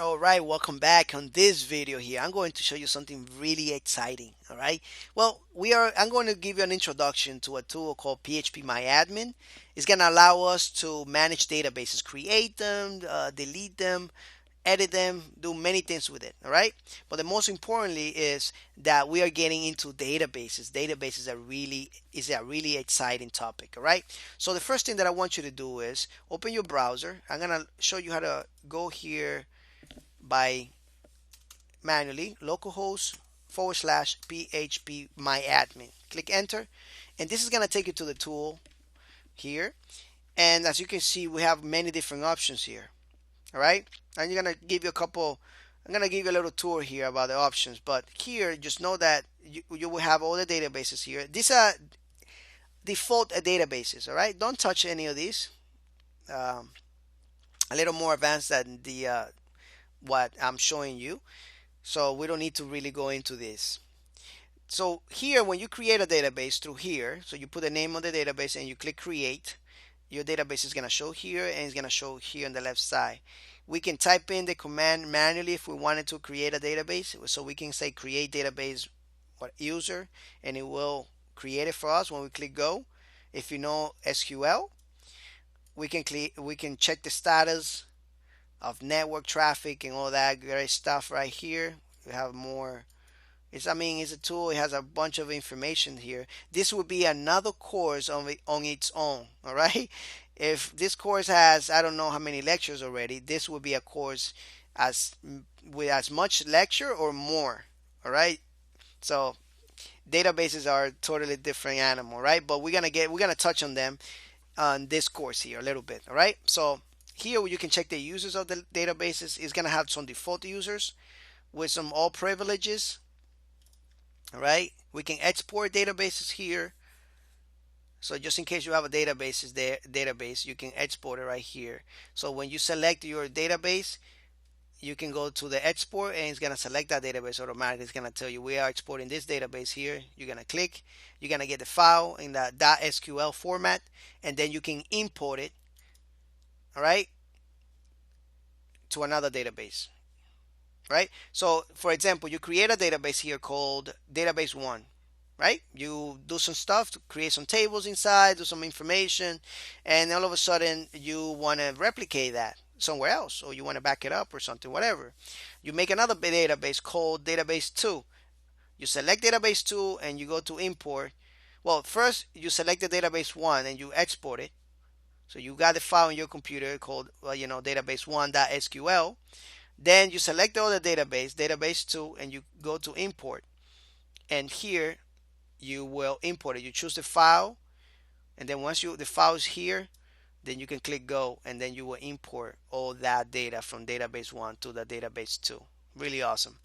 All right, welcome back. On this video here, I'm going to show you something really exciting. All right. Well, I'm going to give you an introduction to a tool called PHP myadmin. It's going to allow us to manage databases, create them, delete them, edit them, do many things with it. All right. But the most importantly is that we are getting into databases. Databases is a really exciting topic. All right. So the first thing that I want you to do is open your browser. I'm going to show you how to go here by manually localhost / php myadmin. Click enter, and this is going to take you to the tool here. And as you can see, we have many different options here. All right, and you're going to give you a couple. I'm going to give you a little tour here about the options, but here just know that you will have all the databases here. These are default databases. All right, don't touch any of these. Um, a little more advanced than the what I'm showing you. So we don't need to really go into this. So here, when you create a database through here, so you put the name of the database and you click create, your database is going to show here and it's going to show here on the left side. We can type in the command manually if we wanted to create a database. So we can say create database user, and it will create it for us when we click go. If you know SQL, we can check the status of network traffic and all that great stuff right here. We have more. It's a tool. It has a bunch of information here. This would be another course on its own. All right. If this course has, I don't know how many lectures already, this would be a course as with as much lecture or more. All right. So databases are a totally different animal, right? But we're gonna touch on them on this course here a little bit. All right. So here you can check the users of the databases. It's gonna have some default users with some all privileges. All right, we can export databases here. So just in case you have a database, you can export it right here. So when you select your database, you can go to the export and it's going to select that database automatically. It's going to tell you we are exporting this database here. You're going to click, you're going to get the file in the .sql format, and then you can import it, all right, to another database. Right? So for example, you create a database here called database 1, right? You do some stuff to create some tables inside, do some information, and all of a sudden you want to replicate that somewhere else, or you want to back it up or something, whatever. You make another database called database 2. You select database 2 and you go to import. Well, first you select the database 1 and you export it. So you got the file in your computer called, database1.sql. Then you select the other database, database 2, and you go to import. And here you will import it. You choose the file, and then once the file is here, then you can click go, and then you will import all that data from database 1 to the database 2. Really awesome.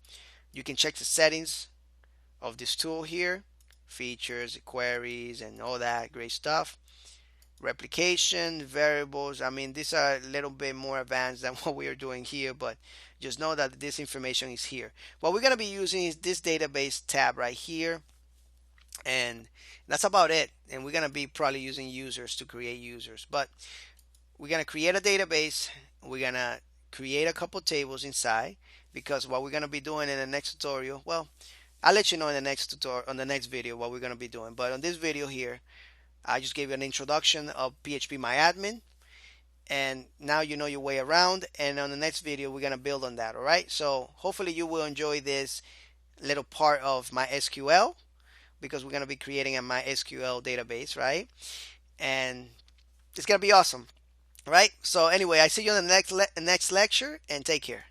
You can check the settings of this tool here, features, queries, and all that great stuff. Replication, variables. I mean, these are a little bit more advanced than what we are doing here, but just know that this information is here. What we're going to be using is this database tab right here, and that's about it. And we're going to be probably using users to create users, but we're going to create a database. We're going to create a couple tables inside, because what we're going to be doing in the next tutorial, well, I'll let you know in the next tutorial, on the next video, what we're going to be doing. But on this video here, I just gave you an introduction of PHP myadmin, and now you know your way around. And on the next video, we're going to build on that. All right. So hopefully you will enjoy this little part of MySQL, because we're going to be creating a MySQL database, right? And it's going to be awesome. All right. So anyway, I see you on the next lecture, and take care.